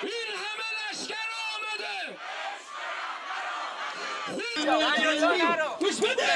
این همه لشکر آمده. گوش بده.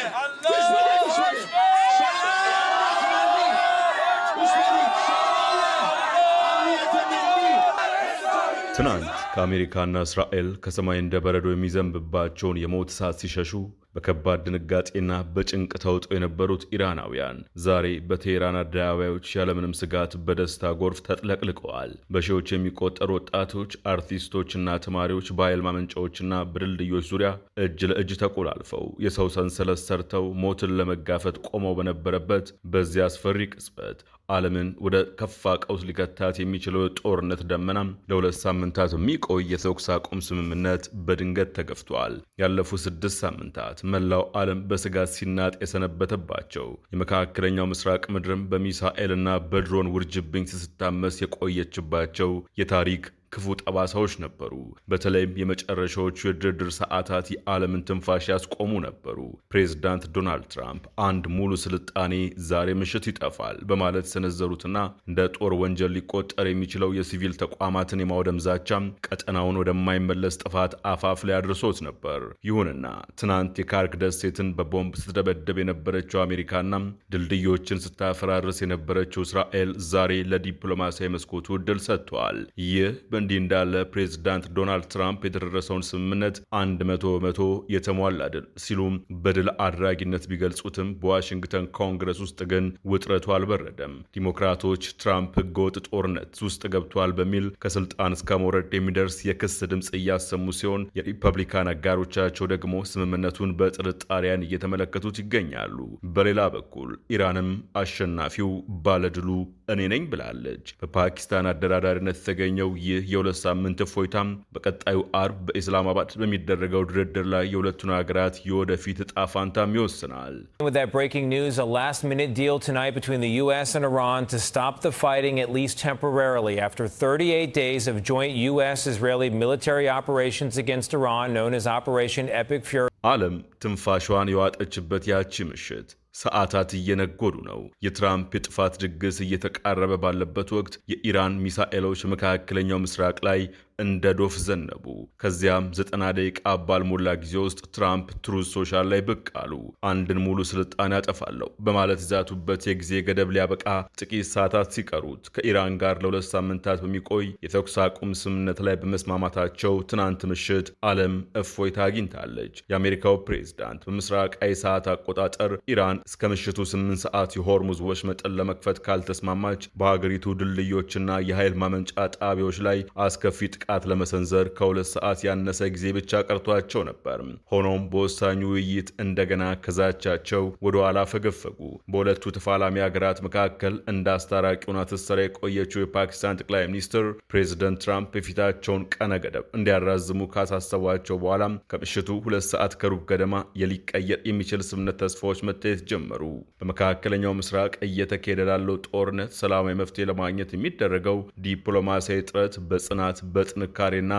ትናንት ከአሜሪካና እስራኤል ከሰማይ እንደ በረዶ የሚዘንብባቸውን የሞት እሳት ሲሸሹ በከባድ ድንጋጤና በጭንቅ ተውጠው የነበሩት ኢራናውያን ዛሬ በቴህራን አደባባዮች ያለምንም ስጋት በደስታ ጎርፍ ተጥለቅልቀዋል። በሺዎች የሚቆጠሩ ወጣቶች፣ አርቲስቶችና ተማሪዎች በኃይል ማመንጫዎችና በድልድዮች ዙሪያ እጅ ለእጅ ተቆላልፈው የሰው ሰንሰለት ሰርተው ሞትን ለመጋፈጥ ቆመው በነበረበት በዚያ አስፈሪ ቅጽበት ዓለምን ወደ ከፋ ቀውስ ሊከታት የሚችለው ጦርነት ደመና ለ2 ሳምንታት የሚቆይ የተኩስ አቁም ስምምነት በድንገት ተገፍቷል። ያለፉት 6 ሳምንታት መላው ዓለም በስጋት ሲናጥ የሰነበተባቸው የመካከለኛው ምስራቅ ምድርም በሚሳኤልና በድሮን ውርጅብኝ ስትታመስ የቆየችባቸው የታሪክ ክፉ ጠባሳዎች ነበሩ። በተለይም የመጨረሻዎቹ የድርድር ሰዓታት የዓለምን ትንፋሽ ያስቆሙ ነበሩ። ፕሬዝዳንት ዶናልድ ትራምፕ አንድ ሙሉ ስልጣኔ ዛሬ ምሽት ይጠፋል በማለት ሰነዘሩትና እንደ ጦር ወንጀል ሊቆጠር የሚችለው የሲቪል ተቋማትን የማውደም ዛቻም ቀጠናውን ወደማይመለስ ጥፋት አፋፍ ላይ አድርሶት ነበር። ይሁንና ትናንት የካርክ ደሴትን በቦምብ ስትደበደብ የነበረችው አሜሪካና ድልድዮችን ስታፈራርስ የነበረችው እስራኤል ዛሬ ለዲፕሎማሲያዊ መስኮቱ ዕድል ሰጥተዋል። ይህ እንዲህ እንዳለ ፕሬዝዳንት ዶናልድ ትራምፕ የተደረሰውን ስምምነት 100% የተሟላ ድል ሲሉም በድል አድራጊነት ቢገልጹትም በዋሽንግተን ኮንግረስ ውስጥ ግን ውጥረቱ አልበረደም። ዲሞክራቶች ትራምፕ ህገወጥ ጦርነት ውስጥ ገብቷል በሚል ከስልጣን እስከ መውረድ የሚደርስ የክስ ድምፅ እያሰሙ ሲሆን፣ የሪፐብሊካን አጋሮቻቸው ደግሞ ስምምነቱን በጥርጣሬያን እየተመለከቱት ይገኛሉ። በሌላ በኩል ኢራንም አሸናፊው ባለድሉ እኔ ነኝ ብላለች። በፓኪስታን አደራዳሪነት የተገኘው ይህ የ2 ሳምንት እፎይታም በቀጣዩ አርብ በኢስላማባድ በሚደረገው ድርድር ላይ የሁለቱን ሀገራት የወደፊት ዕጣ ፋንታም ይወስናል። With that breaking news, a last-minute deal tonight between the U.S. and Iran to stop the fighting at least temporarily after 38 days of joint U.S.-Israeli military operations against Iran, known as Operation Epic Fury. ዓለም ትንፋሿን የዋጠችበት ያቺ ምሽት ሰዓታት እየነጎዱ ነው። የትራምፕ የጥፋት ድግስ እየተቃረበ ባለበት ወቅት የኢራን ሚሳኤሎች መካከለኛው ምስራቅ ላይ እንደ ዶፍ ዘነቡ። ከዚያም 90 ደቂቃ ባልሞላ ጊዜ ውስጥ ትራምፕ ትሩዝ ሶሻል ላይ ብቅ አሉ። አንድን ሙሉ ስልጣኔ ያጠፋለሁ በማለት ይዛቱበት የጊዜ ገደብ ሊያበቃ ጥቂት ሰዓታት ሲቀሩት ከኢራን ጋር ለ2 ሳምንታት በሚቆይ የተኩስ አቁም ስምምነት ላይ በመስማማታቸው ትናንት ምሽት ዓለም እፎይታ አግኝታለች። የአሜሪካው ፕሬዝዳንት በምስራቃዊ ሰዓት አቆጣጠር ኢራን እስከ ምሽቱ 8 ሰዓት የሆርሙዝ ወሽመጥን ለመክፈት ካልተስማማች በሀገሪቱ ድልድዮችና የኃይል ማመንጫ ጣቢያዎች ላይ አስከፊ ጥቃት ለመሰንዘር ከ2 ሰዓት ያነሰ ጊዜ ብቻ ቀርቷቸው ነበር። ሆኖም በወሳኙ ውይይት እንደገና ከዛቻቸው ወደ ኋላ ፈገፈጉ። በሁለቱ ተፋላሚ ሀገራት መካከል እንደ አስታራቂ ሆና ትሰራ የቆየችው የፓኪስታን ጠቅላይ ሚኒስትር ፕሬዝዳንት ትራምፕ የፊታቸውን ቀነ ገደብ እንዲያራዝሙ ካሳሰቧቸው በኋላ ከምሽቱ 2 ሰዓት ከሩብ ገደማ የሊቀየር የሚችል ስምምነት ተስፋዎች መታየት ጀመሩ። በመካከለኛው ምስራቅ እየተካሄደ ላለው ጦርነት ሰላማዊ መፍትሄ ለማግኘት የሚደረገው ዲፕሎማሲያዊ ጥረት በጽናት በጥንካሬና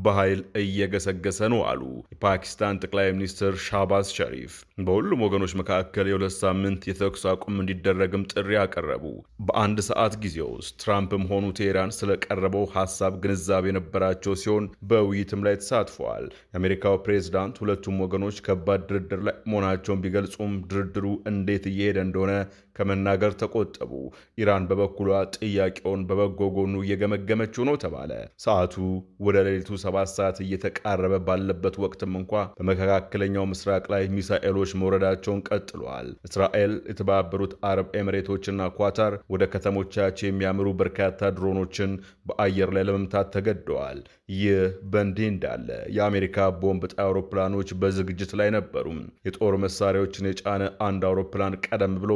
በኃይል እየገሰገሰ ነው አሉ የፓኪስታን ጠቅላይ ሚኒስትር ሻህባዝ ሸሪፍ። በሁሉም ወገኖች መካከል የ2 ሳምንት የተኩስ አቁም እንዲደረግም ጥሪ አቀረቡ። በአንድ ሰዓት ጊዜ ውስጥ ትራምፕም ሆኑ ቴህራን ስለቀረበው ሐሳብ ግንዛቤ የነበራቸው ሲሆን በውይይትም ላይ ተሳትፈዋል። የአሜሪካው ፕሬዝዳንት ሁለቱም ወገኖች ከባድ ድርድር ላይ መሆናቸውን ቢገልጹም ድርድሩ እንዴት እየሄደ እንደሆነ ከመናገር ተቆጠቡ። ኢራን በበኩሏ ጥያቄውን በበጎ ጎኑ እየገመገመችው ነው ተባለ። ሰዓቱ ወደ ሌሊቱ 7 ሰዓት እየተቃረበ ባለበት ወቅትም እንኳ በመካከለኛው ምስራቅ ላይ ሚሳኤሎች መውረዳቸውን ቀጥለዋል። እስራኤል፣ የተባበሩት አረብ ኤሚሬቶችና ኳታር ወደ ከተሞቻቸው የሚያምሩ በርካታ ድሮኖችን በአየር ላይ ለመምታት ተገደዋል። ይህ በእንዲህ እንዳለ የአሜሪካ ቦምብ ጣይ አውሮፕላኖች በዝግጅት ላይ ነበሩ። የጦር መሳሪያዎችን የጫነ አንድ አውሮፕላን ቀደም ብሎ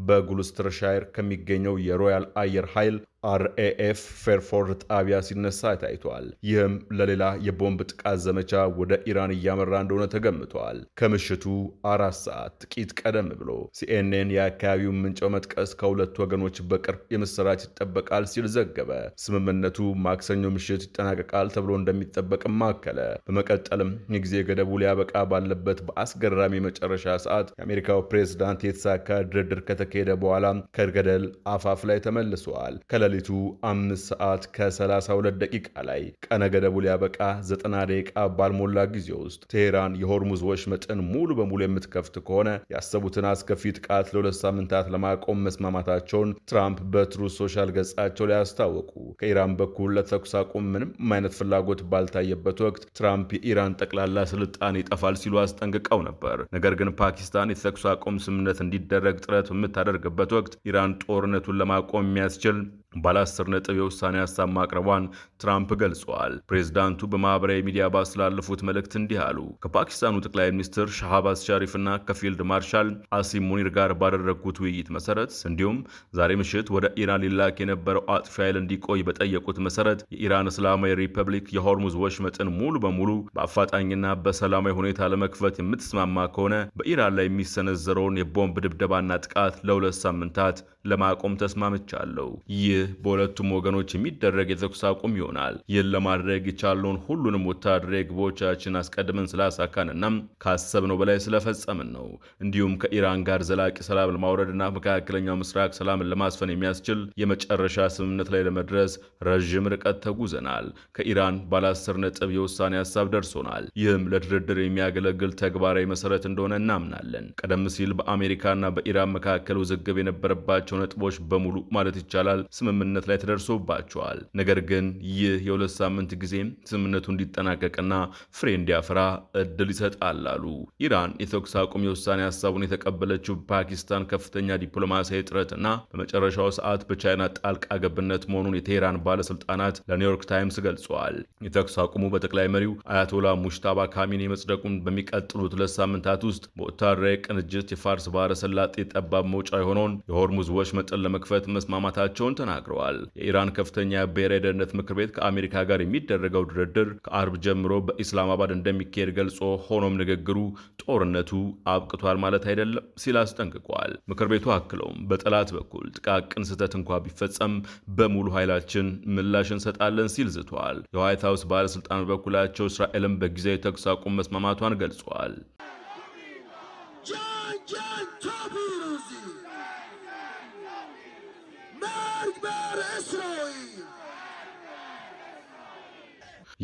በግሉስተርሻየር ከሚገኘው የሮያል አየር ኃይል RAF ፌርፎርድ ጣቢያ ሲነሳ ታይቷል። ይህም ለሌላ የቦምብ ጥቃት ዘመቻ ወደ ኢራን እያመራ እንደሆነ ተገምቷል። ከምሽቱ 4 ሰዓት ጥቂት ቀደም ብሎ CNN የአካባቢውን ምንጭ በመጥቀስ ከሁለቱ ወገኖች በቅርብ የምስራች ይጠበቃል ሲል ዘገበ። ስምምነቱ ማክሰኞ ምሽት ይጠናቀቃል ተብሎ እንደሚጠበቅም አከለ። በመቀጠልም የጊዜ ገደቡ ሊያበቃ ባለበት በአስገራሚ መጨረሻ ሰዓት የአሜሪካው ፕሬዝዳንት የተሳካ ድርድር ከተካሄደ በኋላ ከገደል አፋፍ ላይ ተመልሰዋል። ከሌሊቱ ከሌሊቱ 5 ሰዓት ከ32 ደቂቃ ላይ ቀነ ገደቡ ሊያበቃ 90 ደቂቃ ባልሞላ ጊዜ ውስጥ ቴሄራን የሆርሙዝ ወሽመጥን ሙሉ በሙሉ የምትከፍት ከሆነ ያሰቡትን አስከፊ ጥቃት ለ2 ሳምንታት ለማቆም መስማማታቸውን ትራምፕ በትሩዝ ሶሻል ገጻቸው ላይ አስታወቁ። ከኢራን በኩል ለተኩስ አቁም ምንም አይነት ፍላጎት ባልታየበት ወቅት ትራምፕ የኢራን ጠቅላላ ስልጣኔ ይጠፋል ሲሉ አስጠንቅቀው ነበር። ነገር ግን ፓኪስታን የተኩስ አቁም ስምምነት እንዲደረግ ጥረት በምታደርግበት ወቅት ኢራን ጦርነቱን ለማቆም የሚያስችል ባለ 10 ነጥብ የውሳኔ ሀሳብ ማቅረቧን ትራምፕ ገልጸዋል። ፕሬዝዳንቱ በማህበራዊ ሚዲያ ባስተላለፉት መልእክት እንዲህ አሉ። ከፓኪስታኑ ጠቅላይ ሚኒስትር ሻህባዝ ሻሪፍና ከፊልድ ማርሻል አሲም ሙኒር ጋር ባደረጉት ውይይት መሰረት እንዲሁም ዛሬ ምሽት ወደ ኢራን ሊላክ የነበረው አጥፊ ኃይል እንዲቆይ በጠየቁት መሰረት የኢራን እስላማዊ ሪፐብሊክ የሆርሙዝ ወሽመጥን ሙሉ በሙሉ በአፋጣኝና በሰላማዊ ሁኔታ ለመክፈት የምትስማማ ከሆነ በኢራን ላይ የሚሰነዘረውን የቦምብ ድብደባና ጥቃት ለ2 ሳምንታት ለማቆም ተስማምቻለሁ። ይህ በሁለቱም ወገኖች የሚደረግ የተኩስ አቁም ይሆናል። ይህን ለማድረግ የቻለውን ሁሉንም ወታደራዊ ግቦቻችን አስቀድመን ስላሳካንና ካሰብነው በላይ ስለፈጸምን ነው። እንዲሁም ከኢራን ጋር ዘላቂ ሰላም ለማውረድና መካከለኛው ምስራቅ ሰላምን ለማስፈን የሚያስችል የመጨረሻ ስምምነት ላይ ለመድረስ ረዥም ርቀት ተጉዘናል። ከኢራን ባለ 10 ነጥብ የውሳኔ ሀሳብ ደርሶናል። ይህም ለድርድር የሚያገለግል ተግባራዊ መሰረት እንደሆነ እናምናለን። ቀደም ሲል በአሜሪካና በኢራን መካከል ውዝግብ የነበረባቸው ነጥቦች በሙሉ ማለት ይቻላል ስምምነት ላይ ተደርሶባቸዋል። ነገር ግን ይህ የ2 ሳምንት ጊዜ ስምምነቱ እንዲጠናቀቅና ፍሬ እንዲያፈራ እድል ይሰጣል አሉ። ኢራን የተኩስ አቁም የውሳኔ ሀሳቡን የተቀበለችው ፓኪስታን ከፍተኛ ዲፕሎማሲያዊ ጥረትና በመጨረሻው ሰዓት በቻይና ጣልቃ ገብነት መሆኑን የቴሄራን ባለስልጣናት ለኒውዮርክ ታይምስ ገልጸዋል። የተኩስ አቁሙ በጠቅላይ መሪው አያቶላ ሙሽታባ ካሚኔ መጽደቁን በሚቀጥሉት 2 ሳምንታት ውስጥ በወታደራዊ ቅንጅት የፋርስ ባህረ ሰላጤ ጠባብ መውጫ የሆነውን የሆርሙዝ ወሽመጥን ለመክፈት መስማማታቸውን ተናግረዋል። የኢራን ከፍተኛ ብሔራዊ ደህንነት ምክር ቤት ከአሜሪካ ጋር የሚደረገው ድርድር ከአርብ ጀምሮ በኢስላማባድ እንደሚካሄድ ገልጾ ሆኖም ንግግሩ ጦርነቱ አብቅቷል ማለት አይደለም ሲል አስጠንቅቋል። ምክር ቤቱ አክለውም በጠላት በኩል ጥቃቅን ስህተት እንኳ ቢፈጸም በሙሉ ኃይላችን ምላሽ እንሰጣለን ሲል ዝቷል። የዋይት ሀውስ ባለስልጣናት በኩላቸው እስራኤልን በጊዜያዊ ተኩስ አቁም መስማማቷን ገልጿል።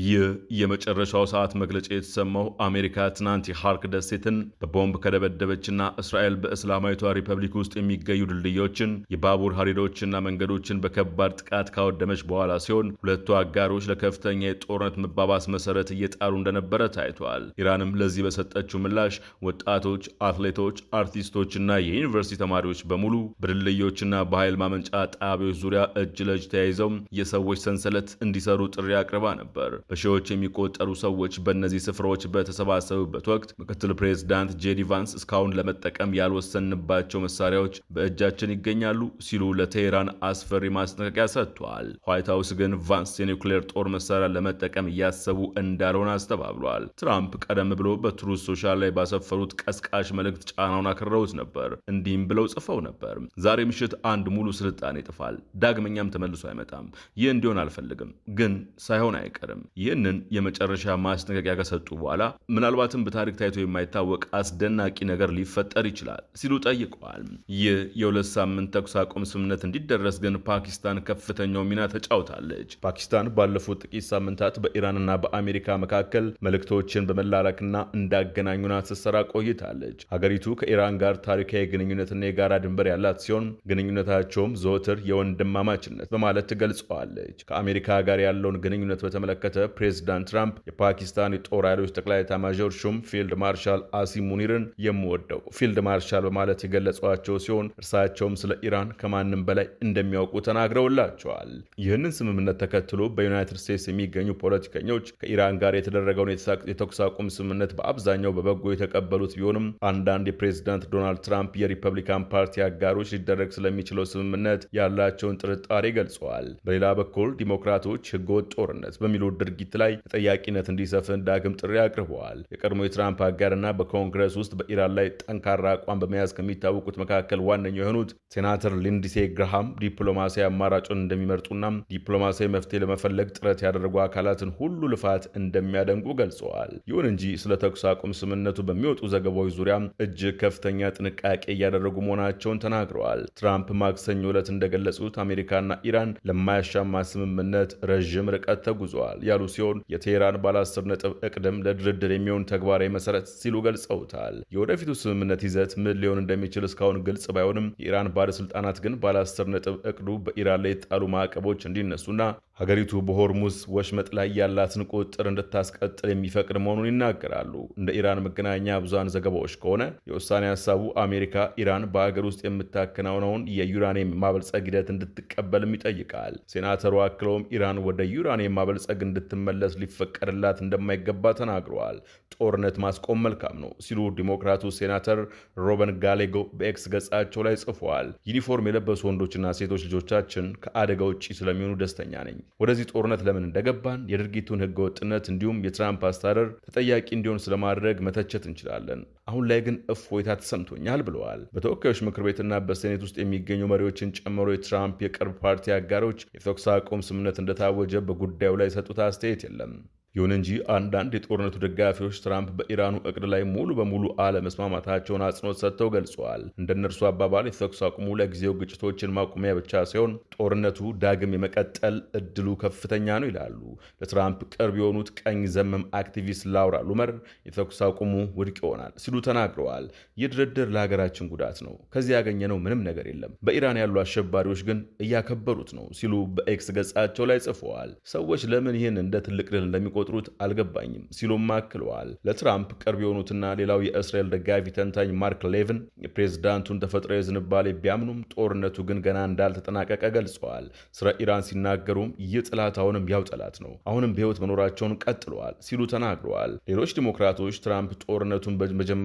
ይህ የመጨረሻው ሰዓት መግለጫ የተሰማው አሜሪካ ትናንት የሃርክ ደሴትን በቦምብ ከደበደበችና እስራኤል በእስላማዊቷ ሪፐብሊክ ውስጥ የሚገኙ ድልድዮችን፣ የባቡር ሀዲዶችና መንገዶችን በከባድ ጥቃት ካወደመች በኋላ ሲሆን ሁለቱ አጋሮች ለከፍተኛ የጦርነት መባባስ መሰረት እየጣሉ እንደነበረ ታይቷል። ኢራንም ለዚህ በሰጠችው ምላሽ ወጣቶች፣ አትሌቶች፣ አርቲስቶችና የዩኒቨርሲቲ ተማሪዎች በሙሉ በድልድዮችና በኃይል ማመንጫ ጣቢያዎች ዙሪያ እጅ ለእጅ ተያይዘው የሰዎች ሰንሰለት እንዲሰሩ ጥሪ አቅርባ ነበር። በሺዎች የሚቆጠሩ ሰዎች በእነዚህ ስፍራዎች በተሰባሰቡበት ወቅት ምክትል ፕሬዝዳንት ጄዲ ቫንስ እስካሁን ለመጠቀም ያልወሰንባቸው መሳሪያዎች በእጃችን ይገኛሉ ሲሉ ለቴሄራን አስፈሪ ማስጠንቀቂያ ሰጥቷል። ዋይት ሀውስ ግን ቫንስ የኒውክሌር ጦር መሳሪያ ለመጠቀም እያሰቡ እንዳልሆነ አስተባብሏል። ትራምፕ ቀደም ብሎ በትሩዝ ሶሻል ላይ ባሰፈሩት ቀስቃሽ መልእክት ጫናውን አክርረውት ነበር። እንዲህም ብለው ጽፈው ነበር። ዛሬ ምሽት አንድ ሙሉ ስልጣኔ ይጠፋል፣ ዳግመኛም ተመልሶ አይመጣም። ይህ እንዲሆን አልፈልግም፣ ግን ሳይሆን አይቀርም። ይህንን የመጨረሻ ማስጠንቀቂያ ከሰጡ በኋላ ምናልባትም በታሪክ ታይቶ የማይታወቅ አስደናቂ ነገር ሊፈጠር ይችላል ሲሉ ጠይቀዋል። ይህ የ2 ሳምንት ተኩስ አቁም ስምምነት እንዲደረስ ግን ፓኪስታን ከፍተኛው ሚና ተጫውታለች። ፓኪስታን ባለፉት ጥቂት ሳምንታት በኢራንና በአሜሪካ መካከል መልእክቶችን በመላላክና እንዳገናኙና ስትሰራ ቆይታለች። ሀገሪቱ ከኢራን ጋር ታሪካዊ ግንኙነትና የጋራ ድንበር ያላት ሲሆን ግንኙነታቸውም ዘወትር የወንድማማችነት በማለት ትገልጸዋለች። ከአሜሪካ ጋር ያለውን ግንኙነት በተመለከተ ፕሬዝዳንት ትራምፕ የፓኪስታን የጦር ኃይሎች ጠቅላይ ኤታማዦር ሹም ፊልድ ማርሻል አሲም ሙኒርን የምወደው ፊልድ ማርሻል በማለት የገለጿቸው ሲሆን እርሳቸውም ስለ ኢራን ከማንም በላይ እንደሚያውቁ ተናግረውላቸዋል። ይህንን ስምምነት ተከትሎ በዩናይትድ ስቴትስ የሚገኙ ፖለቲከኞች ከኢራን ጋር የተደረገውን የተኩስ አቁም ስምምነት በአብዛኛው በበጎ የተቀበሉት ቢሆንም አንዳንድ የፕሬዝዳንት ዶናልድ ትራምፕ የሪፐብሊካን ፓርቲ አጋሮች ሊደረግ ስለሚችለው ስምምነት ያላቸውን ጥርጣሬ ገልጸዋል። በሌላ በኩል ዲሞክራቶች ህገወጥ ጦርነት በሚሉ ድርጊት ላይ ተጠያቂነት እንዲሰፍን ዳግም ጥሪ አቅርበዋል። የቀድሞ የትራምፕ አጋርና በኮንግረስ ውስጥ በኢራን ላይ ጠንካራ አቋም በመያዝ ከሚታወቁት መካከል ዋነኛው የሆኑት ሴናተር ሊንድሴ ግርሃም ዲፕሎማሲያዊ አማራጩን እንደሚመርጡና ዲፕሎማሲያዊ መፍትሄ ለመፈለግ ጥረት ያደረጉ አካላትን ሁሉ ልፋት እንደሚያደንቁ ገልጸዋል። ይሁን እንጂ ስለ ተኩስ አቁም ስምምነቱ በሚወጡ ዘገባዎች ዙሪያ እጅግ ከፍተኛ ጥንቃቄ እያደረጉ መሆናቸውን ተናግረዋል። ትራምፕ ማክሰኞ ዕለት እንደገለጹት አሜሪካና ኢራን ለማያሻማ ስምምነት ረዥም ርቀት ተጉዘዋል ያሉ ሲሆን የቴህራን ባለ 10 ነጥብ እቅድም ለድርድር የሚሆን ተግባራዊ መሰረት ሲሉ ገልጸውታል። የወደፊቱ ስምምነት ይዘት ምን ሊሆን እንደሚችል እስካሁን ግልጽ ባይሆንም የኢራን ባለስልጣናት ግን ባለ 10 ነጥብ እቅዱ በኢራን ላይ የጣሉ ማዕቀቦች እንዲነሱና ሀገሪቱ በሆርሙዝ ወሽመጥ ላይ ያላትን ቁጥጥር እንድታስቀጥል የሚፈቅድ መሆኑን ይናገራሉ። እንደ ኢራን መገናኛ ብዙሃን ዘገባዎች ከሆነ የውሳኔ ሀሳቡ አሜሪካ ኢራን በሀገር ውስጥ የምታከናውነውን የዩራኒየም ማበልጸግ ሂደት እንድትቀበልም ይጠይቃል። ሴናተሩ አክለውም ኢራን ወደ ዩራኒየም ማበልጸግ እንድትመለስ ሊፈቀድላት እንደማይገባ ተናግረዋል። ጦርነት ማስቆም መልካም ነው ሲሉ ዲሞክራቱ ሴናተር ሮበን ጋሌጎ በኤክስ ገጻቸው ላይ ጽፈዋል። ዩኒፎርም የለበሱ ወንዶችና ሴቶች ልጆቻችን ከአደጋ ውጭ ስለሚሆኑ ደስተኛ ነኝ። ወደዚህ ጦርነት ለምን እንደገባን የድርጊቱን ህገወጥነት እንዲሁም የትራምፕ አስተዳደር ተጠያቂ እንዲሆን ስለማድረግ መተቸት እንችላለን። አሁን ላይ ግን እፎይታ ተሰምቶኛል ብለዋል። በተወካዮች ምክር ቤትና በሴኔት ውስጥ የሚገኙ መሪዎችን ጨምሮ የትራምፕ የቅርብ ፓርቲ አጋሮች የተኩስ አቁም ስምምነት እንደታወጀ በጉዳዩ ላይ የሰጡት አስተያየት የለም። ይሁን እንጂ አንዳንድ የጦርነቱ ደጋፊዎች ትራምፕ በኢራኑ እቅድ ላይ ሙሉ በሙሉ አለመስማማታቸውን አጽንኦት ሰጥተው ገልጸዋል። እንደነርሱ አባባል የተኩስ አቁሙ ለጊዜው ግጭቶችን ማቆሚያ ብቻ ሲሆን ጦርነቱ ዳግም የመቀጠል እድሉ ከፍተኛ ነው ይላሉ። ለትራምፕ ቅርብ የሆኑት ቀኝ ዘመም አክቲቪስት ላውራ ሉመር የተኩስ አቁሙ ውድቅ ይሆናል ሲሉ ተናግረዋል። ይህ ድርድር ለሀገራችን ጉዳት ነው፣ ከዚህ ያገኘነው ምንም ነገር የለም፣ በኢራን ያሉ አሸባሪዎች ግን እያከበሩት ነው ሲሉ በኤክስ ገጻቸው ላይ ጽፈዋል። ሰዎች ለምን ይህን እንደ ትልቅ ድል እንደሚቆጥሩት አልገባኝም ሲሉም አክለዋል። ለትራምፕ ቅርብ የሆኑትና ሌላው የእስራኤል ደጋፊ ተንታኝ ማርክ ሌቪን የፕሬዝዳንቱን ተፈጥሯዊ ዝንባሌ ቢያምኑም ጦርነቱ ግን ገና እንዳልተጠናቀቀ ገልጸዋል። ስለ ኢራን ሲናገሩም ይህ ጠላት አሁንም ያው ጠላት ነው፣ አሁንም በሕይወት መኖራቸውን ቀጥለዋል ሲሉ ተናግረዋል። ሌሎች ዲሞክራቶች ትራምፕ ጦርነቱን በመጀመራቸው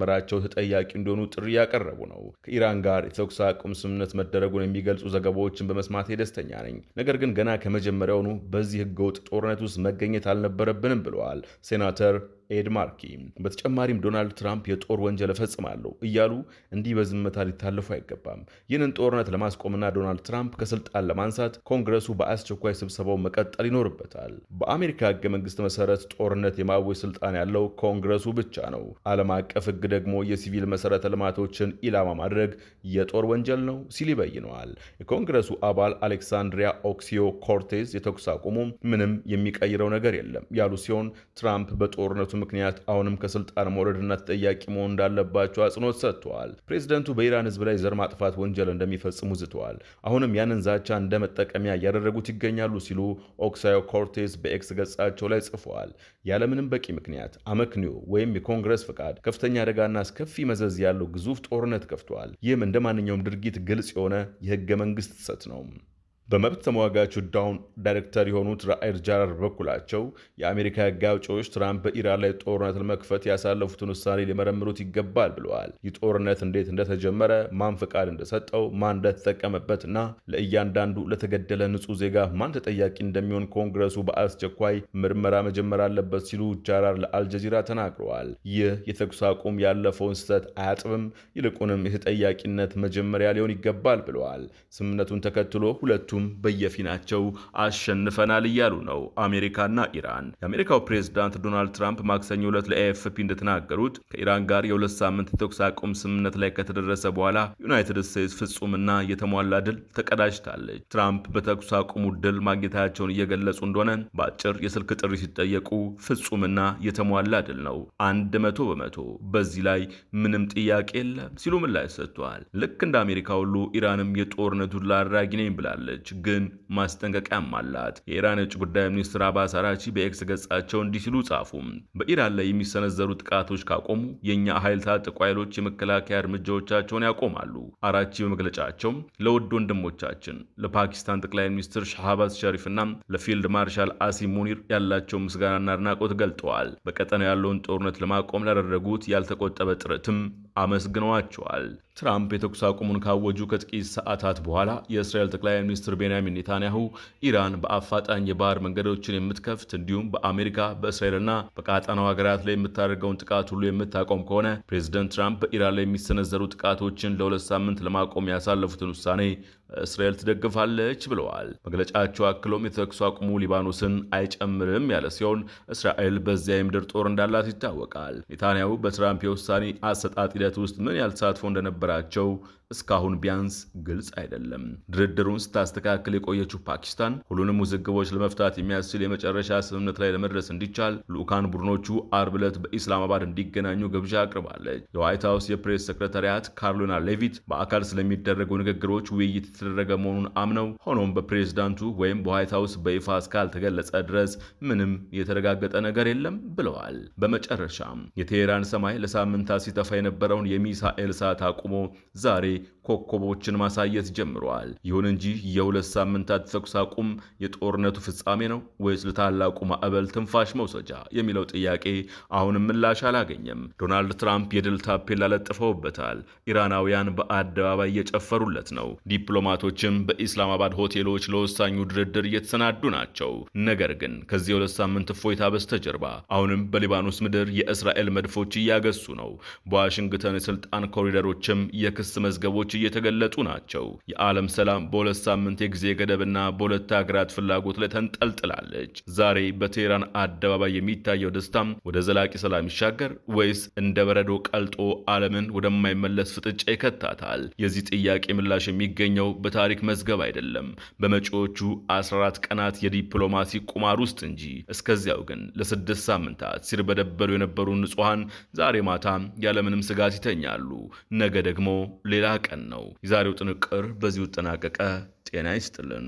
ተጠያቂ እንዲሆኑ ጥሪ ያቀረቡ ነው። ከኢራን ጋር የተኩስ አቁም ስምምነት መደረጉን የሚገልጹ ዘገባዎችን በመስማቴ ደስተኛ ነኝ። ነገር ግን ገና ከመጀመሪያውኑ በዚህ ህገወጥ ጦርነት ውስጥ መገኘት አልነበረብንም ብለዋል ሴናተር ኤድ ማርኪ። በተጨማሪም ዶናልድ ትራምፕ የጦር ወንጀል እፈጽማለሁ እያሉ እንዲህ በዝምታ ሊታለፉ አይገባም። ይህንን ጦርነት ለማስቆምና ዶናልድ ትራምፕ ከስልጣን ለማንሳት ኮንግረሱ በአስቸኳይ ስብሰባው መቀጠል ይኖርበታል። በአሜሪካ ህገ መንግስት መሰረት ጦርነት የማወጅ ስልጣን ያለው ኮንግረሱ ብቻ ነው። ዓለም አቀፍ ህግ ደግሞ የሲቪል መሰረተ ልማቶችን ኢላማ ማድረግ የጦር ወንጀል ነው ሲል ይበይነዋል። የኮንግረሱ አባል አሌክሳንድሪያ ኦክሲዮ ኮርቴዝ የተኩስ አቁሙ ምንም የሚቀይረው ነገር የለም ያሉ ሲሆን ትራምፕ በጦርነቱ ምክንያት አሁንም ከስልጣን መውረድና ተጠያቂ መሆን እንዳለባቸው አጽንኦት ሰጥተዋል። ፕሬዝደንቱ በኢራን ህዝብ ላይ ዘር ማጥፋት ወንጀል እንደሚፈጽሙ ዝተዋል። አሁንም ያንን ዛቻ እንደ መጠቀሚያ እያደረጉት ይገኛሉ ሲሉ ኦክሳዮ ኮርቴዝ በኤክስ ገጻቸው ላይ ጽፈዋል። ያለምንም በቂ ምክንያት አመክንዮ ወይም የኮንግረስ ፍቃድ ከፍተኛ አደጋና አስከፊ መዘዝ ያለው ግዙፍ ጦርነት ከፍተዋል። ይህም እንደ ማንኛውም ድርጊት ግልጽ የሆነ የህገ መንግስት ጥሰት ነው። በመብት ተሟጋቹ ዳውን ዳይሬክተር የሆኑት ራኤድ ጃራር በኩላቸው የአሜሪካ ህግ አውጪዎች ትራምፕ በኢራን ላይ ጦርነት ለመክፈት ያሳለፉትን ውሳኔ ሊመረምሩት ይገባል ብለዋል። ይህ ጦርነት እንዴት እንደተጀመረ፣ ማን ፍቃድ እንደሰጠው፣ ማን እንደተጠቀመበትና ለእያንዳንዱ ለተገደለ ንጹህ ዜጋ ማን ተጠያቂ እንደሚሆን ኮንግረሱ በአስቸኳይ ምርመራ መጀመር አለበት ሲሉ ጃራር ለአልጀዚራ ተናግረዋል። ይህ የተኩስ አቁም ያለፈውን ስህተት አያጥብም፣ ይልቁንም የተጠያቂነት መጀመሪያ ሊሆን ይገባል ብለዋል። ስምምነቱን ተከትሎ ሁለቱ በየፊናቸው አሸንፈናል እያሉ ነው አሜሪካና ኢራን። የአሜሪካው ፕሬዝዳንት ዶናልድ ትራምፕ ማክሰኞ ዕለት ለኤኤፍፒ እንደተናገሩት ከኢራን ጋር የ2 ሳምንት የተኩስ አቁም ስምምነት ላይ ከተደረሰ በኋላ ዩናይትድ ስቴትስ ፍጹምና የተሟላ ድል ተቀዳጅታለች። ትራምፕ በተኩስ አቁሙ ድል ማግኘታቸውን እየገለጹ እንደሆነ በአጭር የስልክ ጥሪ ሲጠየቁ ፍጹምና የተሟላ ድል ነው 100%፣ በዚህ ላይ ምንም ጥያቄ የለም ሲሉ ምላሽ ሰጥተዋል። ልክ እንደ አሜሪካ ሁሉ ኢራንም የጦርነቱ ድል አድራጊ ነኝ ብላለች። ግን ማስጠንቀቂያም አላት። የኢራን የውጭ ጉዳይ ሚኒስትር አባስ አራቺ በኤክስ ገጻቸው እንዲህ ሲሉ ጻፉ። በኢራን ላይ የሚሰነዘሩ ጥቃቶች ካቆሙ የእኛ ኃይል ታጠቁ ኃይሎች የመከላከያ እርምጃዎቻቸውን ያቆማሉ። አራቺ በመግለጫቸው ለውድ ወንድሞቻችን ለፓኪስታን ጠቅላይ ሚኒስትር ሻህባዝ ሸሪፍና ለፊልድ ማርሻል አሲም ሙኒር ያላቸው ምስጋናና አድናቆት ገልጠዋል። በቀጠናው ያለውን ጦርነት ለማቆም ላደረጉት ያልተቆጠበ ጥረትም አመስግነዋቸዋል። ትራምፕ የተኩስ አቁሙን ካወጁ ከጥቂት ሰዓታት በኋላ የእስራኤል ጠቅላይ ሚኒስትር ቤንያሚን ኔታንያሁ ኢራን በአፋጣኝ የባህር መንገዶችን የምትከፍት እንዲሁም በአሜሪካ በእስራኤልና በቀጣናው ሀገራት ላይ የምታደርገውን ጥቃት ሁሉ የምታቆም ከሆነ ፕሬዚደንት ትራምፕ በኢራን ላይ የሚሰነዘሩ ጥቃቶችን ለ2 ሳምንት ለማቆም ያሳለፉትን ውሳኔ እስራኤል ትደግፋለች ብለዋል። መግለጫቸው አክሎም የተኩስ አቁሙ ሊባኖስን አይጨምርም ያለ ሲሆን እስራኤል በዚያ የምድር ጦር እንዳላት ይታወቃል። ኔታንያሁ በትራምፕ የውሳኔ አሰጣጥ ሂደት ውስጥ ምን ያህል ተሳትፎ እንደነበራቸው እስካሁን ቢያንስ ግልጽ አይደለም። ድርድሩን ስታስተካክል የቆየችው ፓኪስታን ሁሉንም ውዝግቦች ለመፍታት የሚያስችል የመጨረሻ ስምምነት ላይ ለመድረስ እንዲቻል ልዑካን ቡድኖቹ አርብ ዕለት በኢስላማባድ እንዲገናኙ ግብዣ አቅርባለች። የዋይት ሀውስ የፕሬስ ሴክሬታሪያት ካሮሊና ሌቪት በአካል ስለሚደረጉ ንግግሮች ውይይት የተደረገ መሆኑን አምነው፣ ሆኖም በፕሬዝዳንቱ ወይም በዋይት ሀውስ በይፋ እስካልተገለጸ ድረስ ምንም የተረጋገጠ ነገር የለም ብለዋል። በመጨረሻም የቴሄራን ሰማይ ለሳምንታት ሲጠፋ የነበረውን የሚሳኤል ሰዓት አቁሞ ዛሬ ኮከቦችን ማሳየት ጀምረዋል። ይሁን እንጂ የ2 ሳምንታት ተኩስ አቁም የጦርነቱ ፍጻሜ ነው ወይስ ለታላቁ ማዕበል ትንፋሽ መውሰጃ የሚለው ጥያቄ አሁንም ምላሽ አላገኘም። ዶናልድ ትራምፕ የድል ታፔላ ለጥፈውበታል። ኢራናውያን በአደባባይ እየጨፈሩለት ነው። ዲፕሎማቶችም በኢስላማባድ ሆቴሎች ለወሳኙ ድርድር እየተሰናዱ ናቸው። ነገር ግን ከዚህ የ2 ሳምንት እፎይታ በስተጀርባ አሁንም በሊባኖስ ምድር የእስራኤል መድፎች እያገሱ ነው። በዋሽንግተን የስልጣን ኮሪደሮችም የክስ መዝገቦች እየተገለጡ ናቸው። የዓለም ሰላም በ2 ሳምንት የጊዜ ገደብና በሁለት ሀገራት ፍላጎት ላይ ተንጠልጥላለች። ዛሬ በቴህራን አደባባይ የሚታየው ደስታም ወደ ዘላቂ ሰላም ይሻገር ወይስ እንደ በረዶ ቀልጦ ዓለምን ወደማይመለስ ፍጥጫ ይከታታል? የዚህ ጥያቄ ምላሽ የሚገኘው በታሪክ መዝገብ አይደለም፣ በመጪዎቹ 14 ቀናት የዲፕሎማሲ ቁማር ውስጥ እንጂ። እስከዚያው ግን ለ6 ሳምንታት ሲርበደበሉ የነበሩ ንጹሐን ዛሬ ማታ ያለምንም ስጋት ይተኛሉ። ነገ ደግሞ ሌላ ቀን ነው። የዛሬው ጥንቅር በዚሁ ተጠናቀቀ። ጤና ይስጥልን።